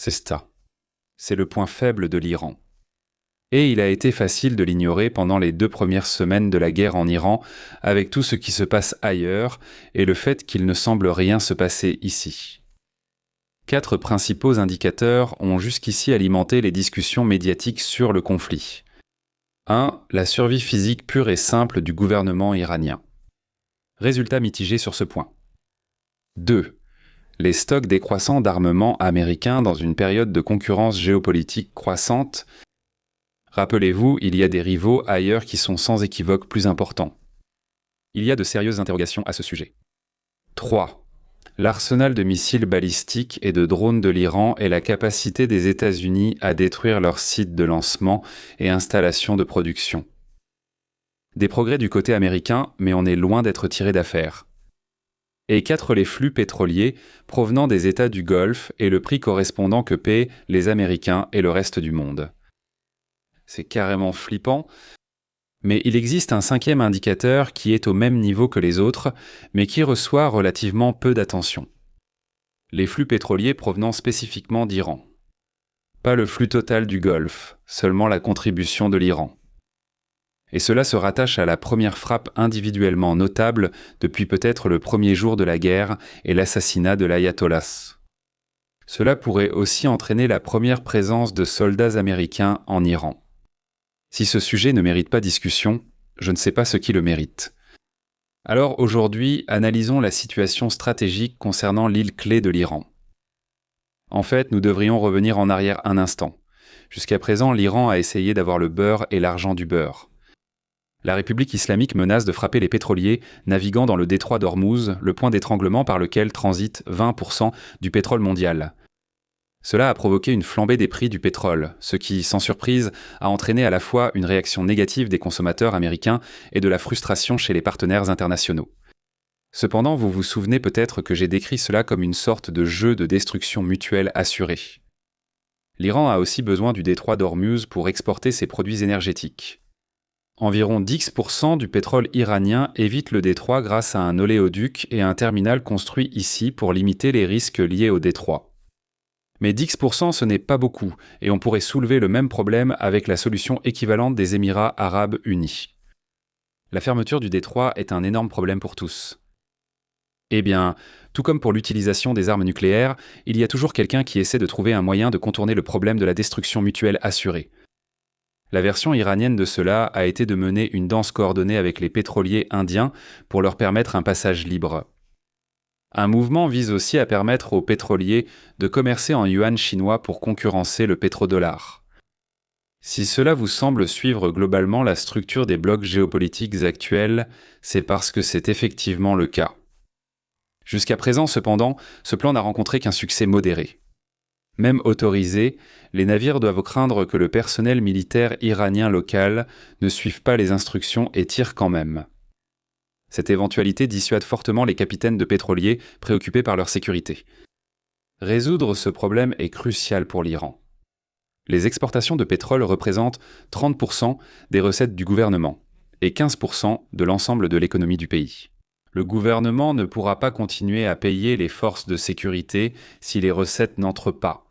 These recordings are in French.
c'est ça. C'est le point faible de l'Iran. Et il a été facile de l'ignorer pendant les 2 premières semaines de la guerre en Iran, avec tout ce qui se passe ailleurs et le fait qu'il ne semble rien se passer ici. 4 principaux indicateurs ont jusqu'ici alimenté les discussions médiatiques sur le conflit. 1. La survie physique pure et simple du gouvernement iranien. Résultat mitigé sur ce point. 2. Les stocks décroissants d'armement américains dans une période de concurrence géopolitique croissante. Rappelez-vous, il y a des rivaux ailleurs qui sont sans équivoque plus importants. Il y a de sérieuses interrogations à ce sujet. 3. L'arsenal de missiles balistiques et de drones de l'Iran et la capacité des États-Unis à détruire leurs sites de lancement et installations de production. Des progrès du côté américain, mais on est loin d'être tiré d'affaire. Et 4. Les flux pétroliers provenant des États du Golfe et le prix correspondant que paient les Américains et le reste du monde. C'est carrément flippant, mais il existe un 5e indicateur qui est au même niveau que les autres, mais qui reçoit relativement peu d'attention. Les flux pétroliers provenant spécifiquement d'Iran. Pas le flux total du Golfe, seulement la contribution de l'Iran. Et cela se rattache à la première frappe individuellement notable depuis peut-être le premier jour de la guerre et l'assassinat de l'ayatollah. Cela pourrait aussi entraîner la première présence de soldats américains en Iran. Si ce sujet ne mérite pas discussion, je ne sais pas ce qui le mérite. Alors aujourd'hui, analysons la situation stratégique concernant l'île clé de l'Iran. En fait, nous devrions revenir en arrière un instant. Jusqu'à présent, l'Iran a essayé d'avoir le beurre et l'argent du beurre. La République islamique menace de frapper les pétroliers naviguant dans le détroit d'Ormuz, le point d'étranglement par lequel transite 20% du pétrole mondial. Cela a provoqué une flambée des prix du pétrole, ce qui, sans surprise, a entraîné à la fois une réaction négative des consommateurs américains et de la frustration chez les partenaires internationaux. Cependant, vous vous souvenez peut-être que j'ai décrit cela comme une sorte de jeu de destruction mutuelle assuré. L'Iran a aussi besoin du détroit d'Ormuz pour exporter ses produits énergétiques. Environ 10% du pétrole iranien évite le détroit grâce à un oléoduc et un terminal construit ici pour limiter les risques liés au détroit. Mais 10% ce n'est pas beaucoup, et on pourrait soulever le même problème avec la solution équivalente des Émirats arabes unis. La fermeture du détroit est un énorme problème pour tous. Eh bien, tout comme pour l'utilisation des armes nucléaires, il y a toujours quelqu'un qui essaie de trouver un moyen de contourner le problème de la destruction mutuelle assurée. La version iranienne de cela a été de mener une danse coordonnée avec les pétroliers indiens pour leur permettre un passage libre. Un mouvement vise aussi à permettre aux pétroliers de commercer en yuan chinois pour concurrencer le pétrodollar. Si cela vous semble suivre globalement la structure des blocs géopolitiques actuels, c'est parce que c'est effectivement le cas. Jusqu'à présent, cependant, ce plan n'a rencontré qu'un succès modéré. Même autorisés, les navires doivent craindre que le personnel militaire iranien local ne suive pas les instructions et tire quand même. Cette éventualité dissuade fortement les capitaines de pétroliers préoccupés par leur sécurité. Résoudre ce problème est crucial pour l'Iran. Les exportations de pétrole représentent 30% des recettes du gouvernement et 15% de l'ensemble de l'économie du pays. Le gouvernement ne pourra pas continuer à payer les forces de sécurité si les recettes n'entrent pas.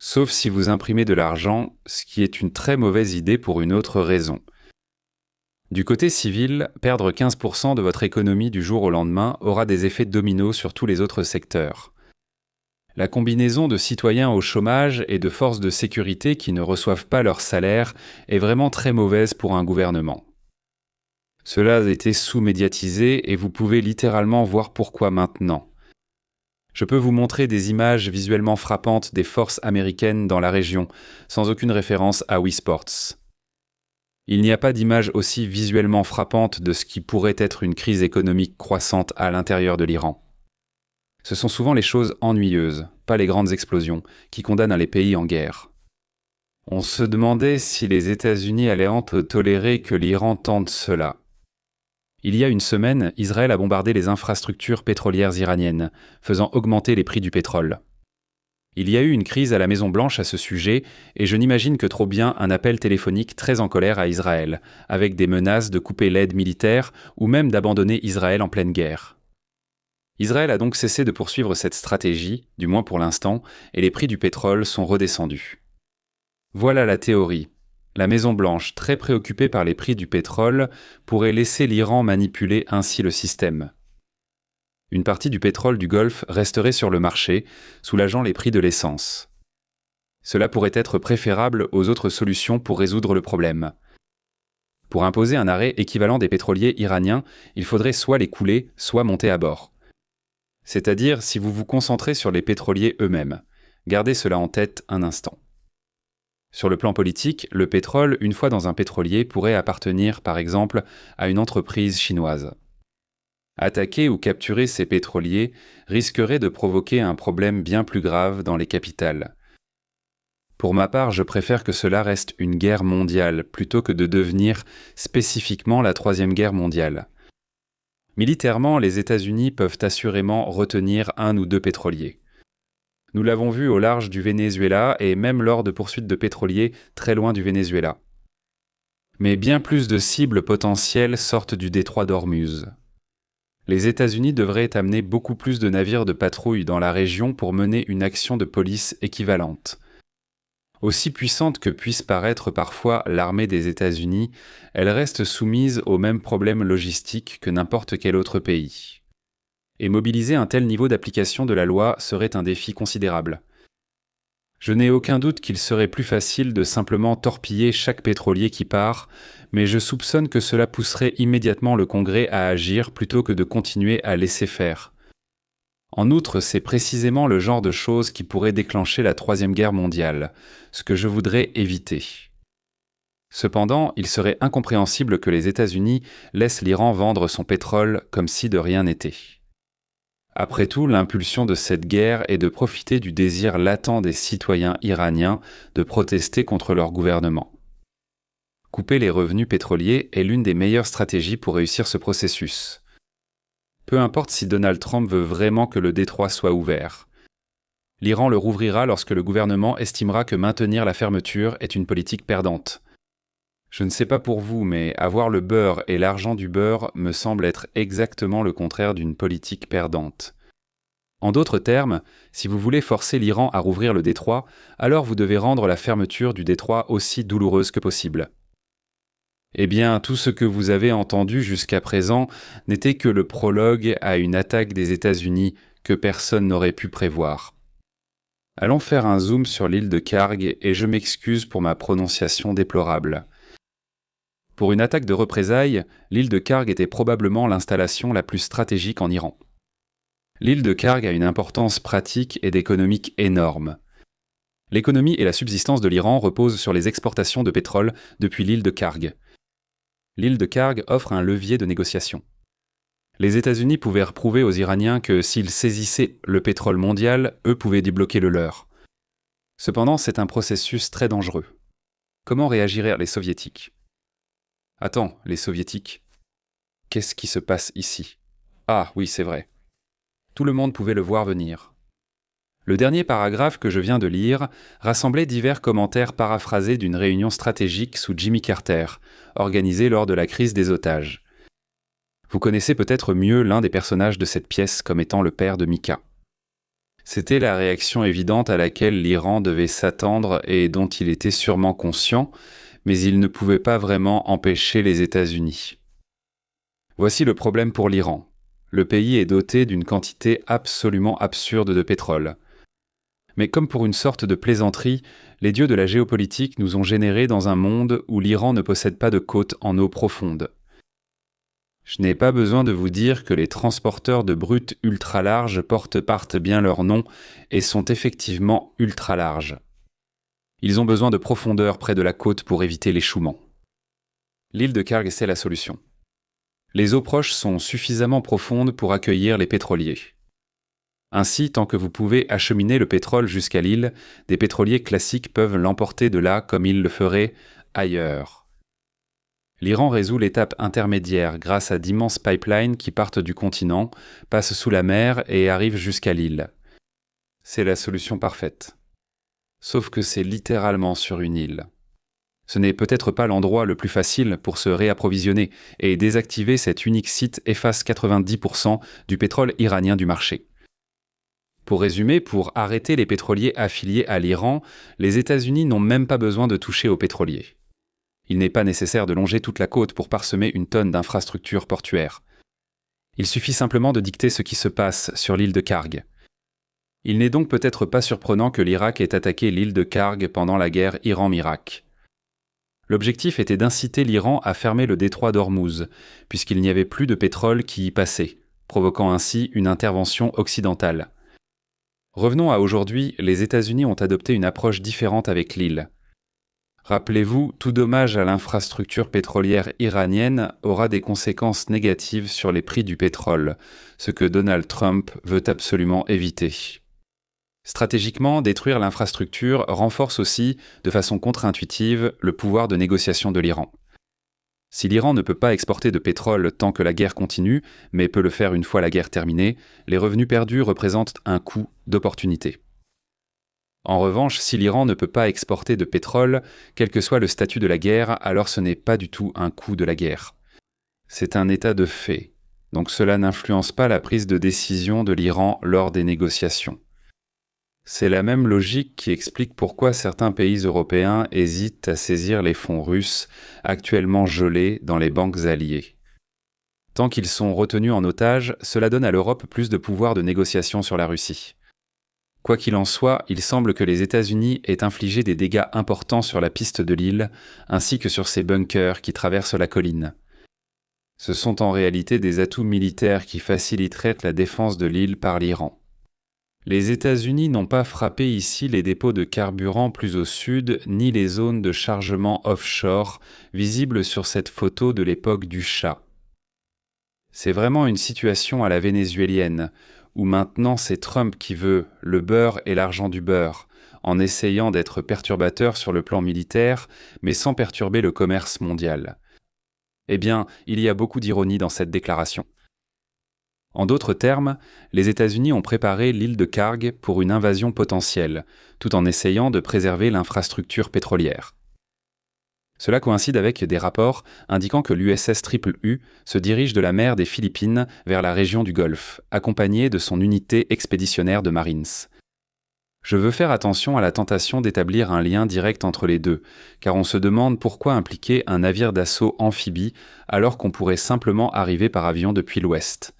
Sauf si vous imprimez de l'argent, ce qui est une très mauvaise idée pour une autre raison. Du côté civil, perdre 15% de votre économie du jour au lendemain aura des effets dominos sur tous les autres secteurs. La combinaison de citoyens au chômage et de forces de sécurité qui ne reçoivent pas leur salaire est vraiment très mauvaise pour un gouvernement. Cela a été sous-médiatisé et vous pouvez littéralement voir pourquoi maintenant. Je peux vous montrer des images visuellement frappantes des forces américaines dans la région, sans aucune référence à Wii Sports. Il n'y a pas d'image aussi visuellement frappante de ce qui pourrait être une crise économique croissante à l'intérieur de l'Iran. Ce sont souvent les choses ennuyeuses, pas les grandes explosions, qui condamnent les pays en guerre. On se demandait si les États-Unis allaient tolérer que l'Iran tente cela. Il y a une semaine, Israël a bombardé les infrastructures pétrolières iraniennes, faisant augmenter les prix du pétrole. Il y a eu une crise à la Maison-Blanche à ce sujet, et je n'imagine que trop bien un appel téléphonique très en colère à Israël, avec des menaces de couper l'aide militaire ou même d'abandonner Israël en pleine guerre. Israël a donc cessé de poursuivre cette stratégie, du moins pour l'instant, et les prix du pétrole sont redescendus. Voilà la théorie. La Maison-Blanche, très préoccupée par les prix du pétrole, pourrait laisser l'Iran manipuler ainsi le système. Une partie du pétrole du Golfe resterait sur le marché, soulageant les prix de l'essence. Cela pourrait être préférable aux autres solutions pour résoudre le problème. Pour imposer un arrêt équivalent des pétroliers iraniens, il faudrait soit les couler, soit monter à bord. C'est-à-dire si vous vous concentrez sur les pétroliers eux-mêmes. Gardez cela en tête un instant. Sur le plan politique, le pétrole, une fois dans un pétrolier, pourrait appartenir, par exemple, à une entreprise chinoise. Attaquer ou capturer ces pétroliers risquerait de provoquer un problème bien plus grave dans les capitales. Pour ma part, je préfère que cela reste une guerre mondiale plutôt que de devenir spécifiquement la Troisième Guerre mondiale. Militairement, les États-Unis peuvent assurément retenir 1 ou 2 pétroliers. Nous l'avons vu au large du Venezuela et même lors de poursuites de pétroliers très loin du Venezuela. Mais bien plus de cibles potentielles sortent du détroit d'Ormuz. Les États-Unis devraient amener beaucoup plus de navires de patrouille dans la région pour mener une action de police équivalente. Aussi puissante que puisse paraître parfois l'armée des États-Unis, elle reste soumise aux mêmes problèmes logistiques que n'importe quel autre pays. Et mobiliser un tel niveau d'application de la loi serait un défi considérable. Je n'ai aucun doute qu'il serait plus facile de simplement torpiller chaque pétrolier qui part, mais je soupçonne que cela pousserait immédiatement le Congrès à agir plutôt que de continuer à laisser faire. En outre, c'est précisément le genre de choses qui pourrait déclencher la Troisième Guerre mondiale, ce que je voudrais éviter. Cependant, il serait incompréhensible que les États-Unis laissent l'Iran vendre son pétrole comme si de rien n'était. Après tout, l'impulsion de cette guerre est de profiter du désir latent des citoyens iraniens de protester contre leur gouvernement. Couper les revenus pétroliers est l'une des meilleures stratégies pour réussir ce processus. Peu importe si Donald Trump veut vraiment que le détroit soit ouvert. L'Iran le rouvrira lorsque le gouvernement estimera que maintenir la fermeture est une politique perdante. Je ne sais pas pour vous, mais avoir le beurre et l'argent du beurre me semble être exactement le contraire d'une politique perdante. En d'autres termes, si vous voulez forcer l'Iran à rouvrir le détroit, alors vous devez rendre la fermeture du détroit aussi douloureuse que possible. Eh bien, tout ce que vous avez entendu jusqu'à présent n'était que le prologue à une attaque des États-Unis que personne n'aurait pu prévoir. Allons faire un zoom sur l'île de Kharg et je m'excuse pour ma prononciation déplorable. Pour une attaque de représailles, l'île de Kharg était probablement l'installation la plus stratégique en Iran. L'île de Kharg a une importance pratique et économique énorme. L'économie et la subsistance de l'Iran reposent sur les exportations de pétrole depuis l'île de Kharg. L'île de Kharg offre un levier de négociation. Les États-Unis pouvaient prouver aux Iraniens que s'ils saisissaient le pétrole mondial, eux pouvaient débloquer le leur. Cependant, c'est un processus très dangereux. Comment réagiraient les Soviétiques ? Attends, les Soviétiques. Qu'est-ce qui se passe ici ? Ah oui, c'est vrai. Tout le monde pouvait le voir venir. Le dernier paragraphe que je viens de lire rassemblait divers commentaires paraphrasés d'une réunion stratégique sous Jimmy Carter, organisée lors de la crise des otages. Vous connaissez peut-être mieux l'un des personnages de cette pièce comme étant le père de Mika. C'était la réaction évidente à laquelle l'Iran devait s'attendre et dont il était sûrement conscient, mais il ne pouvait pas vraiment empêcher les États-Unis. Voici le problème pour l'Iran. Le pays est doté d'une quantité absolument absurde de pétrole. Mais comme pour une sorte de plaisanterie, les dieux de la géopolitique nous ont générés dans un monde où l'Iran ne possède pas de côtes en eau profonde. Je n'ai pas besoin de vous dire que les transporteurs de brut ultra larges portent bien leur nom et sont effectivement ultra larges. Ils ont besoin de profondeur près de la côte pour éviter l'échouement. L'île de Kharg, c'est la solution. Les eaux proches sont suffisamment profondes pour accueillir les pétroliers. Ainsi, tant que vous pouvez acheminer le pétrole jusqu'à l'île, des pétroliers classiques peuvent l'emporter de là comme ils le feraient ailleurs. L'Iran résout l'étape intermédiaire grâce à d'immenses pipelines qui partent du continent, passent sous la mer et arrivent jusqu'à l'île. C'est la solution parfaite. Sauf que c'est littéralement sur une île. Ce n'est peut-être pas l'endroit le plus facile pour se réapprovisionner, et désactiver cet unique site efface 90% du pétrole iranien du marché. Pour résumer, pour arrêter les pétroliers affiliés à l'Iran, les États-Unis n'ont même pas besoin de toucher aux pétroliers. Il n'est pas nécessaire de longer toute la côte pour parsemer une tonne d'infrastructures portuaires. Il suffit simplement de dicter ce qui se passe sur l'île de Karg. Il n'est donc peut-être pas surprenant que l'Irak ait attaqué l'île de Karg pendant la guerre Iran-Irak. L'objectif était d'inciter l'Iran à fermer le détroit d'Ormuz, puisqu'il n'y avait plus de pétrole qui y passait, provoquant ainsi une intervention occidentale. Revenons à aujourd'hui, les États-Unis ont adopté une approche différente avec l'île. Rappelez-vous, tout dommage à l'infrastructure pétrolière iranienne aura des conséquences négatives sur les prix du pétrole, ce que Donald Trump veut absolument éviter. Stratégiquement, détruire l'infrastructure renforce aussi, de façon contre-intuitive, le pouvoir de négociation de l'Iran. Si l'Iran ne peut pas exporter de pétrole tant que la guerre continue, mais peut le faire une fois la guerre terminée, les revenus perdus représentent un coût d'opportunité. En revanche, si l'Iran ne peut pas exporter de pétrole, quel que soit le statut de la guerre, alors ce n'est pas du tout un coût de la guerre. C'est un état de fait, donc cela n'influence pas la prise de décision de l'Iran lors des négociations. C'est la même logique qui explique pourquoi certains pays européens hésitent à saisir les fonds russes actuellement gelés dans les banques alliées. Tant qu'ils sont retenus en otage, cela donne à l'Europe plus de pouvoir de négociation sur la Russie. Quoi qu'il en soit, il semble que les États-Unis aient infligé des dégâts importants sur la piste de l'île, ainsi que sur ses bunkers qui traversent la colline. Ce sont en réalité des atouts militaires qui faciliteraient la défense de l'île par l'Iran. Les États-Unis n'ont pas frappé ici les dépôts de carburant plus au sud, ni les zones de chargement offshore visibles sur cette photo de l'époque du Shah. C'est vraiment une situation à la vénézuélienne, où maintenant c'est Trump qui veut le beurre et l'argent du beurre, en essayant d'être perturbateur sur le plan militaire, mais sans perturber le commerce mondial. Eh bien, il y a beaucoup d'ironie dans cette déclaration. En d'autres termes, les États-Unis ont préparé l'île de Karg pour une invasion potentielle, tout en essayant de préserver l'infrastructure pétrolière. Cela coïncide avec des rapports indiquant que l'USS Triple U se dirige de la mer des Philippines vers la région du Golfe, accompagnée de son unité expéditionnaire de Marines. Je veux faire attention à la tentation d'établir un lien direct entre les deux, car on se demande pourquoi impliquer un navire d'assaut amphibie alors qu'on pourrait simplement arriver par avion depuis l'ouest.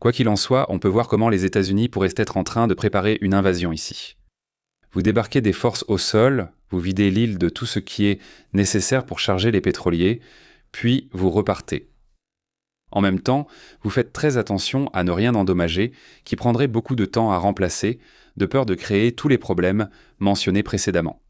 Quoi qu'il en soit, on peut voir comment les États-Unis pourraient être en train de préparer une invasion ici. Vous débarquez des forces au sol, vous videz l'île de tout ce qui est nécessaire pour charger les pétroliers, puis vous repartez. En même temps, vous faites très attention à ne rien endommager, qui prendrait beaucoup de temps à remplacer, de peur de créer tous les problèmes mentionnés précédemment.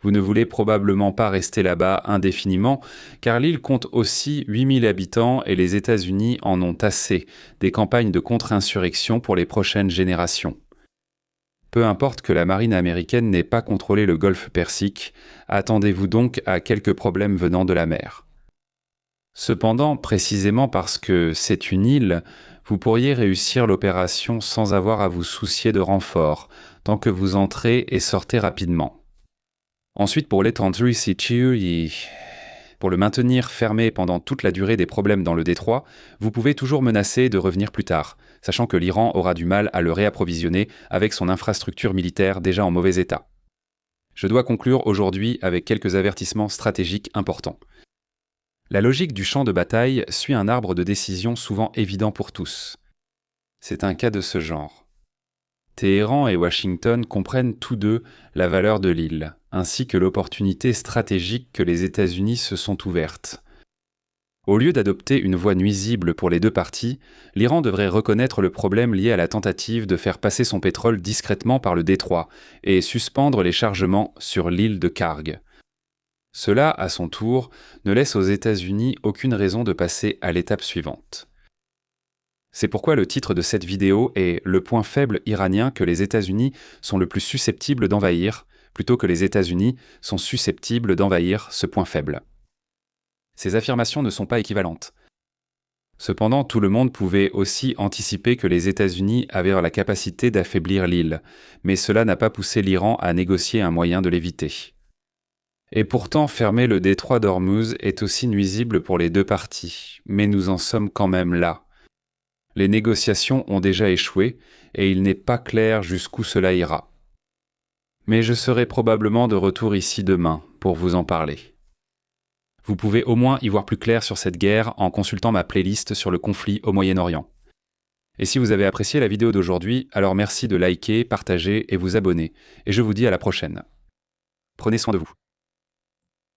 Vous ne voulez probablement pas rester là-bas indéfiniment, car l'île compte aussi 8000 habitants et les États-Unis en ont assez des campagnes de contre-insurrection pour les prochaines générations. Peu importe que la marine américaine n'ait pas contrôlé le golfe Persique, attendez-vous donc à quelques problèmes venant de la mer. Cependant, précisément parce que c'est une île, vous pourriez réussir l'opération sans avoir à vous soucier de renforts, tant que vous entrez et sortez rapidement. Ensuite, pour l'étendre ici, pour le maintenir fermé pendant toute la durée des problèmes dans le détroit, vous pouvez toujours menacer de revenir plus tard, sachant que l'Iran aura du mal à le réapprovisionner avec son infrastructure militaire déjà en mauvais état. Je dois conclure aujourd'hui avec quelques avertissements stratégiques importants. La logique du champ de bataille suit un arbre de décision souvent évident pour tous. C'est un cas de ce genre. Téhéran et Washington comprennent tous deux la valeur de l'île, ainsi que l'opportunité stratégique que les États-Unis se sont ouvertes. Au lieu d'adopter une voie nuisible pour les deux parties, l'Iran devrait reconnaître le problème lié à la tentative de faire passer son pétrole discrètement par le détroit et suspendre les chargements sur l'île de Karg. Cela, à son tour, ne laisse aux États-Unis aucune raison de passer à l'étape suivante. C'est pourquoi le titre de cette vidéo est « Le point faible iranien que les États-Unis sont le plus susceptibles d'envahir » plutôt que les États-Unis sont susceptibles d'envahir ce point faible. Ces affirmations ne sont pas équivalentes. Cependant, tout le monde pouvait aussi anticiper que les États-Unis avaient la capacité d'affaiblir l'île, mais cela n'a pas poussé l'Iran à négocier un moyen de l'éviter. Et pourtant, fermer le détroit d'Ormuz est aussi nuisible pour les deux parties, mais nous en sommes quand même là. Les négociations ont déjà échoué, et il n'est pas clair jusqu'où cela ira. Mais je serai probablement de retour ici demain pour vous en parler. Vous pouvez au moins y voir plus clair sur cette guerre en consultant ma playlist sur le conflit au Moyen-Orient. Et si vous avez apprécié la vidéo d'aujourd'hui, alors merci de liker, partager et vous abonner, et je vous dis à la prochaine. Prenez soin de vous.